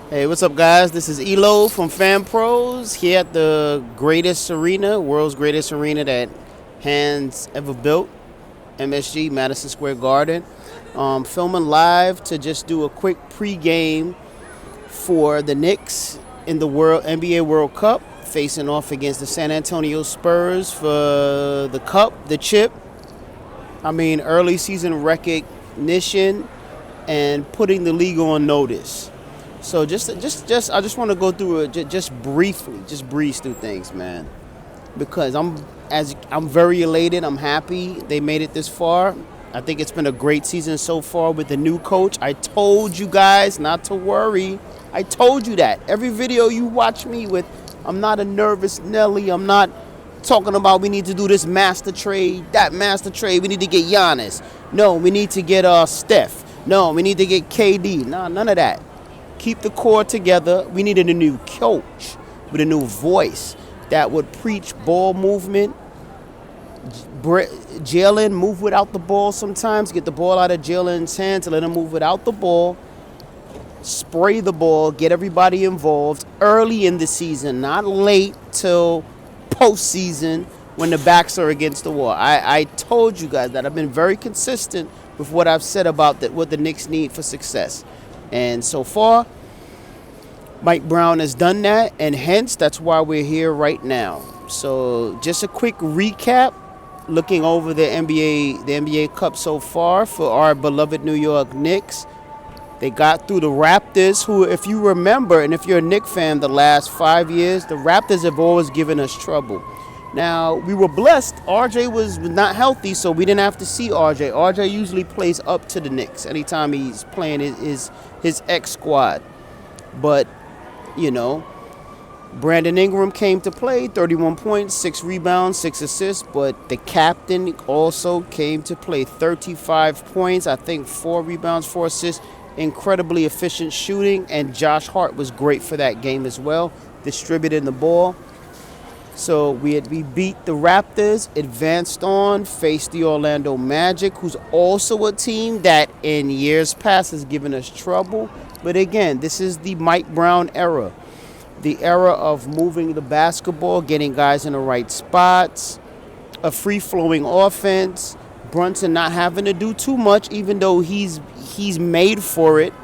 Hey, what's up, guys? This is Elo from Fanproz here at the greatest arena, world's greatest arena that hands ever built, MSG, Madison Square Garden. Filming live to just do a quick pregame for the Knicks in the NBA World Cup, facing off against the San Antonio Spurs for the cup, the chip. Early season recognition and putting the league on notice. So I just want to go through it just briefly, just breeze through things, man, because I'm very elated. I'm happy they made it this far. I think it's been a great season so far with the new coach. I told you guys not to worry. I told you that. Every video you watch me with, I'm not a nervous Nelly. I'm not talking about we need to do this master trade, that master trade. We need to get Giannis. No, we need to get Steph. No, we need to get KD. Nah, none of that. Keep the core together. We needed a new coach with a new voice that would preach ball movement. Jalen move without the ball sometimes. Get the ball out of Jalen's hands and let him move without the ball. Spray the ball. Get everybody involved early in the season, not late till postseason when the backs are against the wall. I told you guys that I've been very consistent with what I've said about what the Knicks need for success. And so far, Mike Brown has done that, and hence that's why we're here right now. So just a quick recap, looking over the NBA Cup so far for our beloved New York Knicks. They got through the Raptors, who, if you remember, and if you're a Knicks fan, the last 5 years, the Raptors have always given us trouble. Now, we were blessed. RJ was not healthy, so we didn't have to see RJ. RJ usually plays up to the Knicks anytime he's playing his ex-squad. But, Brandon Ingram came to play, 31 points, 6 rebounds, 6 assists. But the captain also came to play, 35 points, I think 4 rebounds, 4 assists. Incredibly efficient shooting, and Josh Hart was great for that game as well, distributing the ball. So we beat the Raptors, advanced on, faced the Orlando Magic, who's also a team that in years past has given us trouble. But again, this is the Mike Brown era, the era of moving the basketball, getting guys in the right spots, a free-flowing offense, Brunson not having to do too much, even though he's made for it.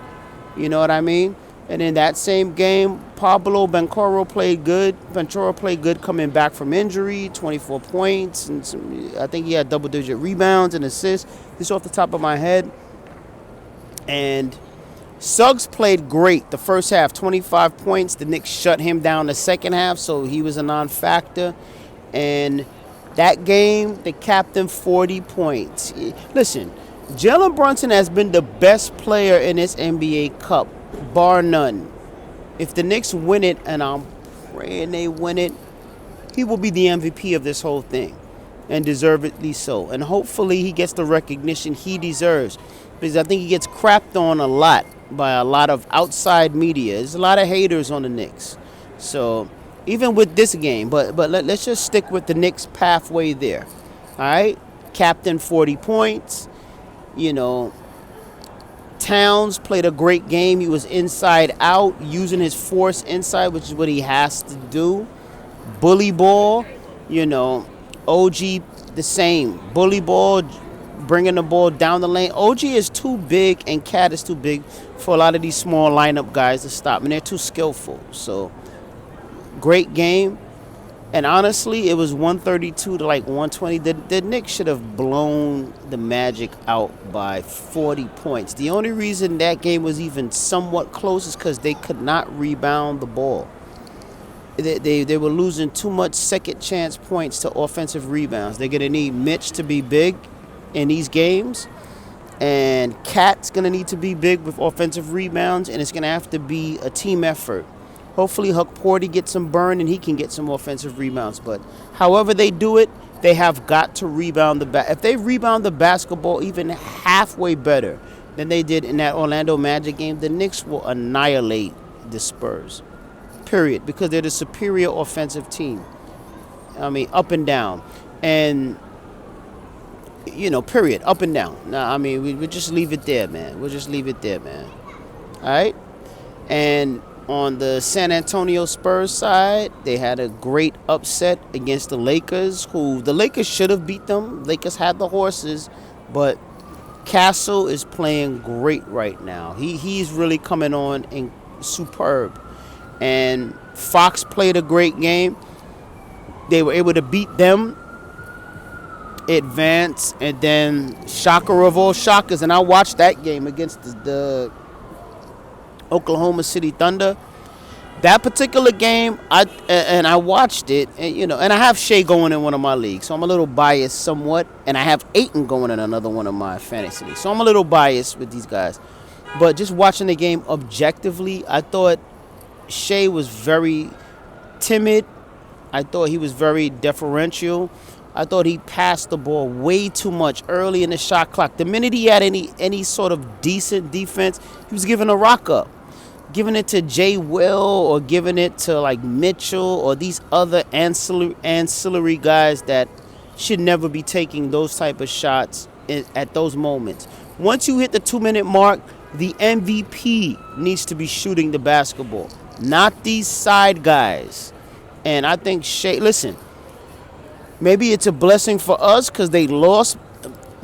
You know what I mean? And in that same game, Pablo Banchero played good. Coming back from injury, 24 points. And I think he had double-digit rebounds and assists. This off the top of my head. And Suggs played great the first half, 25 points. The Knicks shut him down the second half, so he was a non-factor. And that game, the captain, 40 points. Listen, Jalen Brunson has been the best player in this NBA Cup, bar none. If the Knicks win it, and I'm praying they win it, he will be the MVP of this whole thing, and deservedly so. And hopefully he gets the recognition he deserves, because I think he gets crapped on a lot by a lot of outside media. There's a lot of haters on the Knicks. So even with this game, but let's just stick with the Knicks pathway there. All right? Captain, 40 points. Towns played a great game. He was inside out, using his force inside, which is what he has to do. Bully ball, OG the same. Bully ball, bringing the ball down the lane. OG is too big and Cat is too big for a lot of these small lineup guys to stop, and they're too skillful. So great game. And honestly, it was 132 to 120. The Knicks should have blown the Magic out by 40 points. The only reason that game was even somewhat close is because they could not rebound the ball. They were losing too much second chance points to offensive rebounds. They're going to need Mitch to be big in these games. And Cat's going to need to be big with offensive rebounds. And it's going to have to be a team effort. Hopefully Huck Porty gets some burn and he can get some offensive rebounds. But however they do it, they have got to rebound if they rebound the basketball even halfway better than they did in that Orlando Magic game, the Knicks will annihilate the Spurs. Period. Because they're the superior offensive team. Up and down. And, period. Up and down. We'll just leave it there, man. All right? And On the San Antonio Spurs side, they had a great upset against the Lakers, who the Lakers should have beat them. Lakers had the horses, but Castle is playing great right now. He's really coming on and superb. And Fox played a great game. They were able to beat them, advance, and then shocker of all shockers. And I watched that game against the Oklahoma City Thunder. That particular game, I watched it, and I have Shea going in one of my leagues, so I'm a little biased somewhat, and I have Ayton going in another one of my fantasy leagues, so I'm a little biased with these guys. But just watching the game objectively, I thought Shea was very timid. I thought he was very deferential. I thought he passed the ball way too much early in the shot clock. The minute he had any sort of decent defense, he was giving a rock up. Giving it to Jay Will or giving it to like Mitchell or these other ancillary guys that should never be taking those type of shots at those moments. Once you hit the 2-minute mark, the MVP needs to be shooting the basketball, not these side guys. And I think Shea, listen, maybe it's a blessing for us because they lost.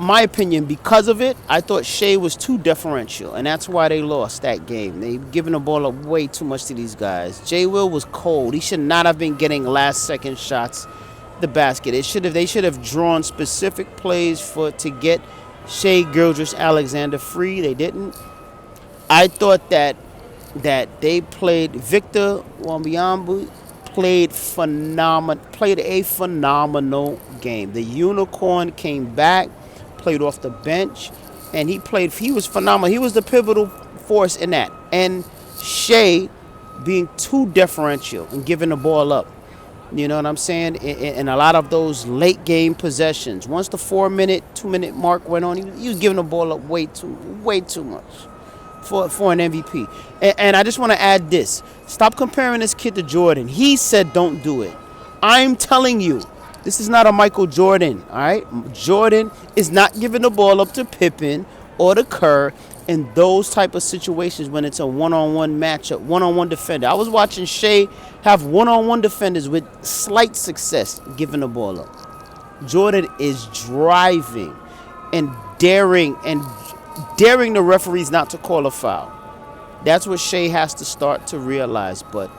My opinion, because of it, I thought Shea was too deferential, and that's why they lost that game. They've given the ball up way too much to these guys. Jay Will was cold. He should not have been getting last-second shots the basket. They should have drawn specific plays to get Shea Gilgeous-Alexander free. They didn't. I thought that they played Victor Wembanyama played a phenomenal game. The Unicorn came back, played off the bench, and he was phenomenal. He was the pivotal force in that. And Shea being too deferential and giving the ball up. You know what I'm saying? In a lot of those late game possessions. Once the 4-minute, 2-minute mark went on, he was giving the ball up way too much for an MVP. And I just want to add this. Stop comparing this kid to Jordan. He said don't do it. I'm telling you, this is not a Michael Jordan, all right? Jordan is not giving the ball up to Pippen or to Kerr in those type of situations when it's a one-on-one matchup, one-on-one defender. I was watching Shea have one-on-one defenders with slight success giving the ball up. Jordan is driving and daring the referees not to call a foul. That's what Shea has to start to realize. But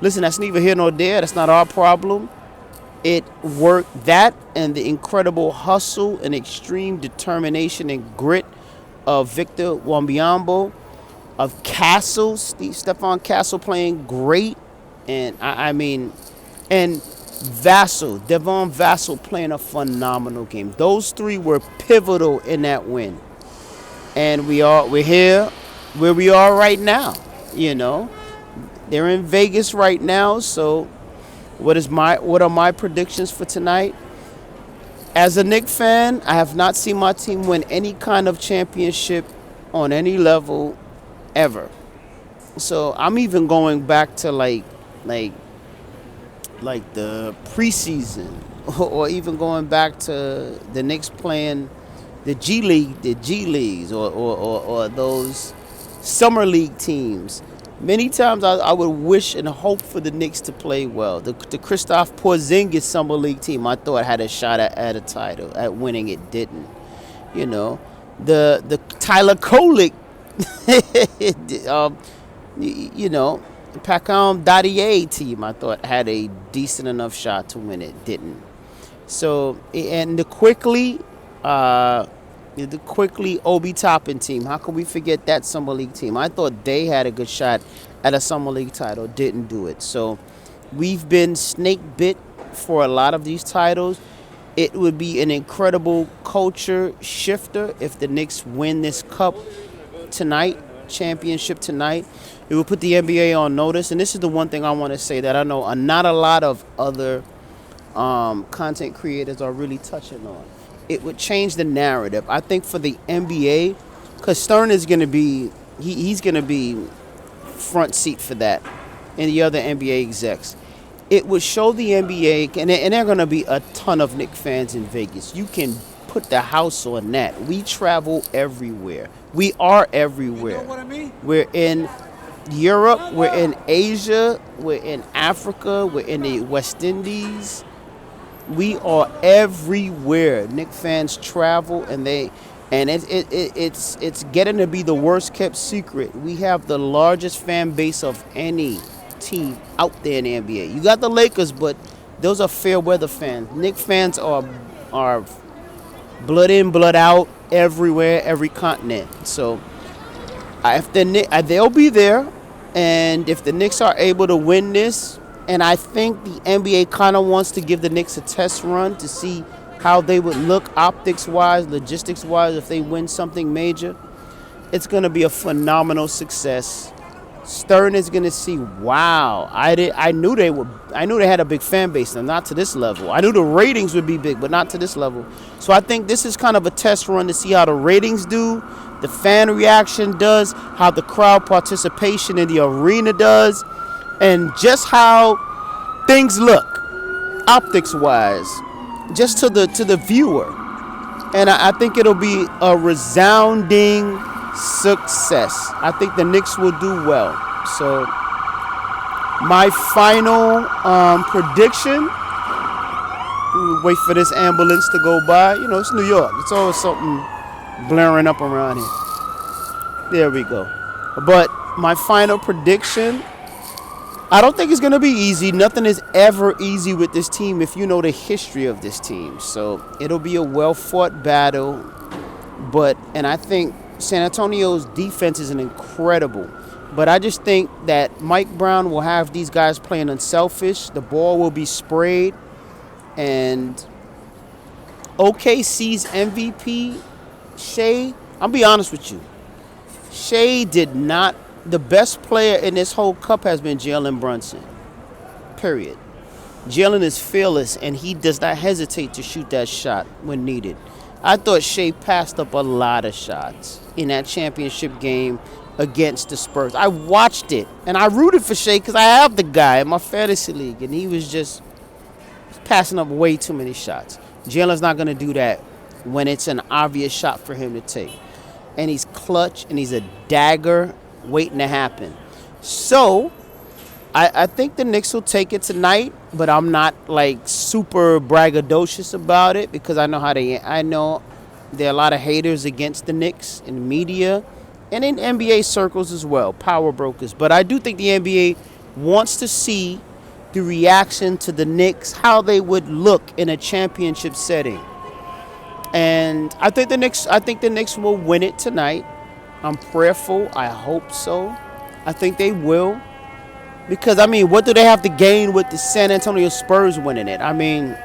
listen, that's neither here nor there. That's not our problem. It worked. That and the incredible hustle and extreme determination and grit of Victor Wembanyama, of Castle, Stephon Castle playing great, and and Devon Vassell playing a phenomenal game. Those three were pivotal in that win, and we're here where we are right now. They're in Vegas right now. So, what are my predictions for tonight? As a Knicks fan, I have not seen my team win any kind of championship on any level ever. So I'm even going back to like the preseason, or even going back to the Knicks playing the G Leagues, or those summer league teams. Many times I would wish and hope for the Knicks to play well. The Kristaps Porzingis Summer League team I thought had a shot at a title, at winning. It didn't. The Tyler Kolek, Pacom Dadier team I thought had a decent enough shot to win. It didn't. So, and the quickly Obi Toppin team. How can we forget that Summer League team? I thought they had a good shot at a Summer League title. Didn't do it. So we've been snake bit for a lot of these titles. It would be an incredible culture shifter if the Knicks win this cup tonight, championship tonight. It would put the NBA on notice. And this is the one thing I want to say that I know not a lot of other content creators are really touching on. It would change the narrative. I think for the NBA, because Stern is going to be, he's going to be front seat for that, and the other NBA execs. It would show the NBA, and there are going to be a ton of Knicks fans in Vegas. You can put the house on that. We travel everywhere. We are everywhere. You know what I mean? We're in Europe, we're in Asia, we're in Africa, we're in the West Indies. We are everywhere. Knicks fans travel, and it's getting to be the worst kept secret. We have the largest fan base of any team out there in the NBA. You got the Lakers, but those are fair weather fans. Knicks fans are blood in, blood out, everywhere, every continent. So if they'll be there, and if the Knicks are able to win this, and I think the NBA kind of wants to give the Knicks a test run to see how they would look optics-wise, logistics-wise, if they win something major. It's going to be a phenomenal success. Stern is going to see, wow, I knew they had a big fan base, and not to this level. I knew the ratings would be big, but not to this level. So I think this is kind of a test run to see how the ratings do, the fan reaction does, how the crowd participation in the arena does, and just how things look optics-wise, just to the viewer. And I think it'll be a resounding success. I think the Knicks will do well. So my final prediction, wait for this ambulance to go by. You know, it's New York. It's always something blaring up around here. There we go. But my final prediction, I don't think it's going to be easy. Nothing is ever easy with this team if you know the history of this team. So it'll be a well-fought battle. And I think San Antonio's defense is incredible. But I just think that Mike Brown will have these guys playing unselfish. The ball will be sprayed. And OKC's MVP, Shea, I'll be honest with you. Shea did not. The best player in this whole cup has been Jalen Brunson. Period. Jalen is fearless, and he does not hesitate to shoot that shot when needed. I thought Shea passed up a lot of shots in that championship game against the Spurs. I watched it, and I rooted for Shea because I have the guy in my fantasy league, and he was just passing up way too many shots. Jalen's not going to do that when it's an obvious shot for him to take. And he's clutch, and he's a dagger waiting to happen. So I think the Knicks will take it tonight, but I'm not like super braggadocious about it because I know there are a lot of haters against the Knicks in the media and in NBA circles as well, power brokers. But I do think the NBA wants to see the reaction to the Knicks, how they would look in a championship setting. And I think the Knicks will win it tonight. I'm prayerful. I hope so. I think they will. Because, I mean, what do they have to gain with the San Antonio Spurs winning it? I mean,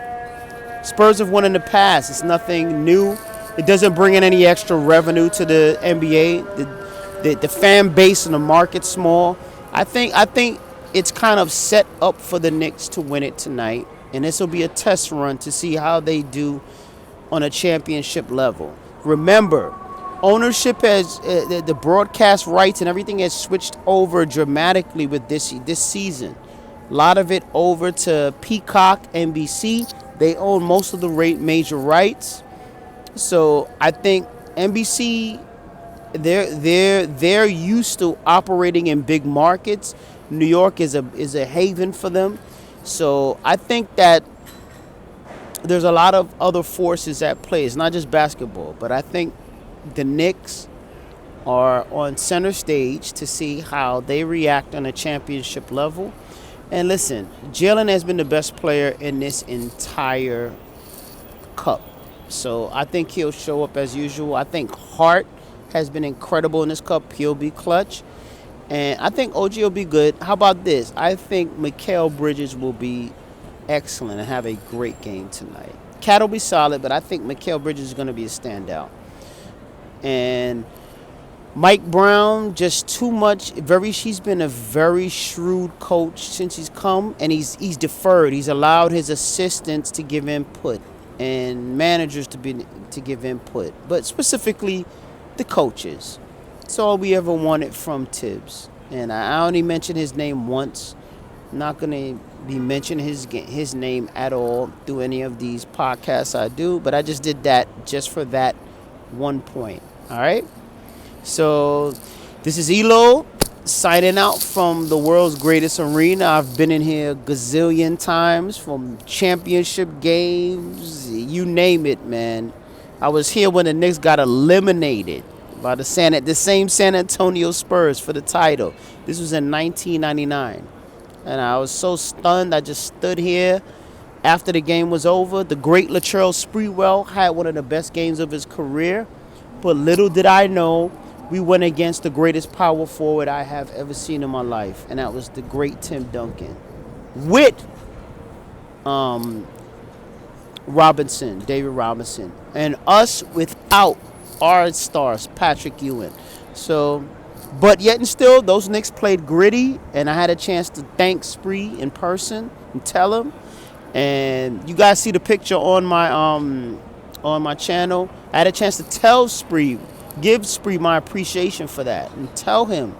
Spurs have won in the past. It's nothing new. It doesn't bring in any extra revenue to the NBA. The fan base and the market's small. I think it's kind of set up for the Knicks to win it tonight. And this will be a test run to see how they do on a championship level. Remember, ownership has the broadcast rights and everything has switched over dramatically with this season. A lot of it over to Peacock, NBC. They own most of the major rights. So I think NBC, they're used to operating in big markets. New York is a haven for them. So I think that there's a lot of other forces at play. It's not just basketball, but I think the Knicks are on center stage to see how they react on a championship level. And listen, Jalen has been the best player in this entire cup. So I think he'll show up as usual. I think Hart has been incredible in this cup. He'll be clutch. And I think OG will be good. How about this? I think Mikal Bridges will be excellent and have a great game tonight. Cat will be solid, but I think Mikal Bridges is going to be a standout. And Mike Brown, just too much. He's been a very shrewd coach since he's come, and he's deferred. He's allowed his assistants to give input and managers to give input, but specifically the coaches. That's all we ever wanted from Tibbs. And I only mentioned his name once. I'm not going to be mentioning his name at all through any of these podcasts I do, but I just did that just for that one point. All right? So this is Elo Signing out from the world's greatest arena. I've been in here a gazillion times, from championship games, you name it, man. I was here when the Knicks got eliminated by the same San Antonio Spurs for the title. This was in 1999. And I was so stunned, I just stood here after the game was over. The great Latrell Sprewell had one of the best games of his career. But little did I know, we went against the greatest power forward I have ever seen in my life. And that was the great Tim Duncan. With David Robinson. And us without our stars, Patrick Ewing. So, but yet and still, those Knicks played gritty. And I had a chance to thank Spree in person and tell him. And you guys see the picture on my channel. I had a chance to tell Spree, give Spree my appreciation for that, and tell him,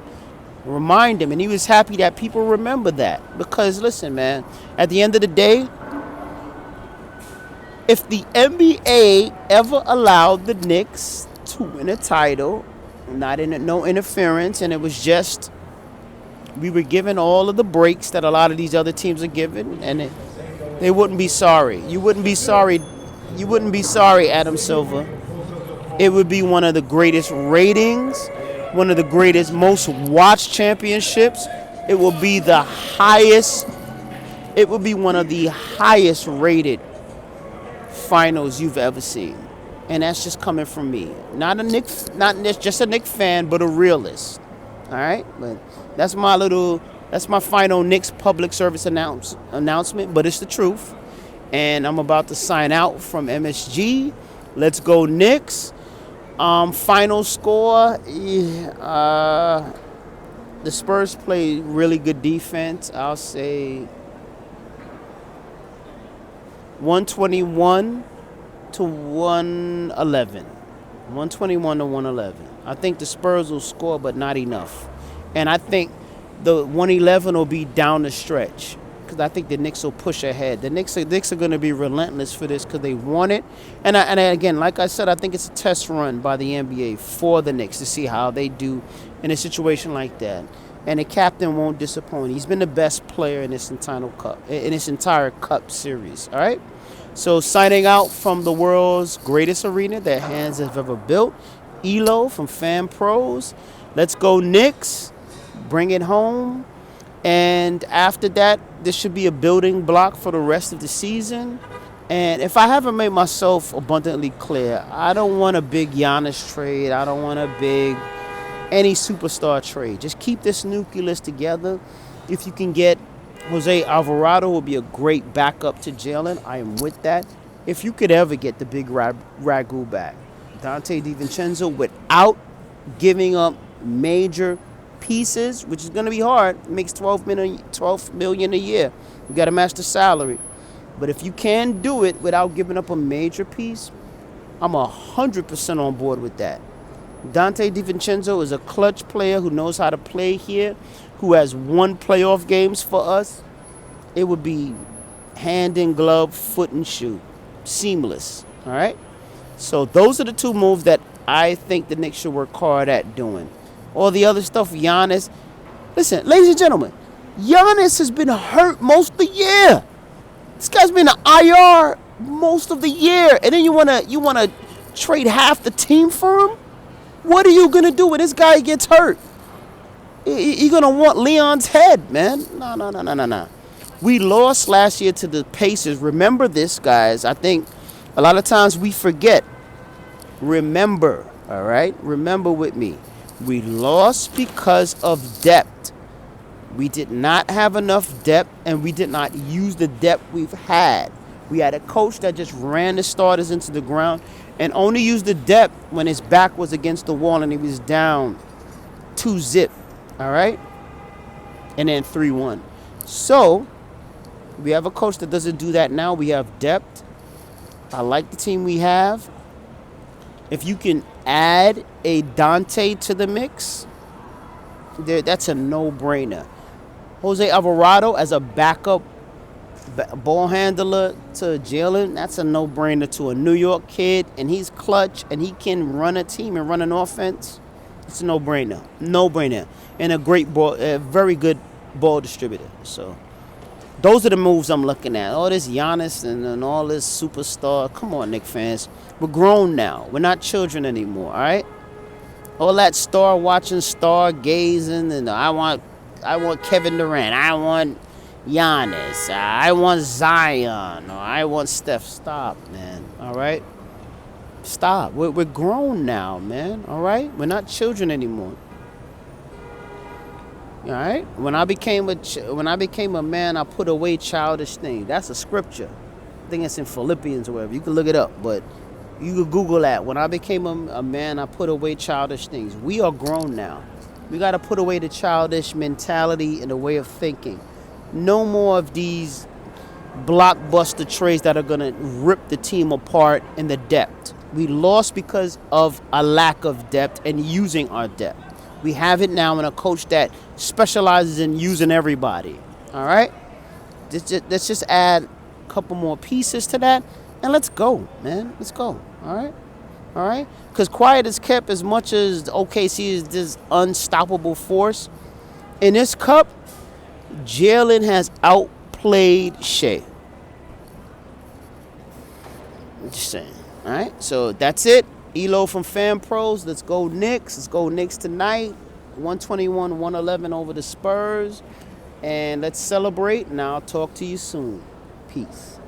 remind him, and he was happy that people remember that. Because listen, man, at the end of the day, if the NBA ever allowed the Knicks to win a title, no interference, and it was just we were given all of the breaks that a lot of these other teams are given, and they wouldn't be sorry. You wouldn't be sorry. You wouldn't be sorry, Adam Silver. It would be one of the greatest ratings, one of the greatest, most watched championships. It will be the highest. It will be one of the highest rated finals you've ever seen, and that's just coming from me. Not just a Knicks fan, but a realist. All right, but that's my final Knicks public service announcement. But it's the truth. And I'm about to sign out from MSG. Let's go Knicks. Final score. The Spurs play really good defense. I'll say 121 to 111. 121 to 111. I think the Spurs will score, but not enough. And I think the 111 will be down the stretch, because I think the Knicks will push ahead. The Knicks are going to be relentless for this because they want it. And again, like I said, I think it's a test run by the NBA for the Knicks to see how they do in a situation like that. And the captain won't disappoint. He's been the best player in this entire cup series. All right. So signing out from the world's greatest arena that hands have ever built, Elo from Fanproz. Let's go Knicks. Bring it home. And after that, this should be a building block for the rest of the season. And if I haven't made myself abundantly clear, I don't want a big Giannis trade. I don't want a big any superstar trade. Just keep this nucleus together. If you can get Jose Alvarado, will be a great backup to Jalen. I am with that. If you could ever get the big Ragu back, Dante DiVincenzo, without giving up major pieces, which is going to be hard. It makes $12 million a year. You got to match the salary. But if you can do it without giving up a major piece, I'm 100% on board with that. Dante DiVincenzo is a clutch player who knows how to play here, who has won playoff games for us. It would be hand in glove, foot and shoe, seamless. All right. So those are the two moves that I think the Knicks should work hard at doing. All the other stuff, Giannis. Listen, ladies and gentlemen, Giannis has been hurt most of the year. This guy's been an IR most of the year, and then you wanna trade half the team for him? What are you gonna do when this guy gets hurt? You're gonna want Leon's head, man. No. We lost last year to the Pacers. Remember this, guys. I think a lot of times we forget. Remember, all right? Remember with me. We lost because of depth. We did not have enough depth, and we did not use the depth we've had. We had a coach that just ran the starters into the ground and only used the depth when his back was against the wall and he was down 2-0, all right? And then 3-1. So we have a coach that doesn't do that now. We have depth. I like the team we have. If you can add a Dante to the mix, that's a no-brainer. Jose Alvarado as a backup ball handler to Jalen, that's a no-brainer to a New York kid, and he's clutch, and he can run a team and run an offense. It's a no-brainer. No-brainer. And a very good ball distributor. So those are the moves I'm looking at. All this Giannis and all this superstar. Come on, Knicks fans. We're grown now. We're not children anymore, all right? All that star watching, star gazing, and I want Kevin Durant. I want Giannis. I want Zion. Or I want Steph. Stop, man. All right? Stop. We're grown now, man. All right? We're not children anymore. All right? When I became a man, I put away childish things. That's a scripture. I think it's in Philippians or whatever. You can look it up, but you can Google that. When I became a man, I put away childish things. We are grown now. We got to put away the childish mentality and the way of thinking. No more of these blockbuster trades that are going to rip the team apart in the depth. We lost because of a lack of depth and using our depth. We have it now in a coach that specializes in using everybody. All right? Let's just add a couple more pieces to that, and let's go, man. Let's go. All right? All right? Because quiet is kept as much as OKC is this unstoppable force. In this cup, Jalen has outplayed Shea. Just saying. All right? So that's it. Elo from Fanproz. Let's go Knicks. Let's go Knicks tonight. 121-111 over the Spurs. And let's celebrate. And I'll talk to you soon. Peace.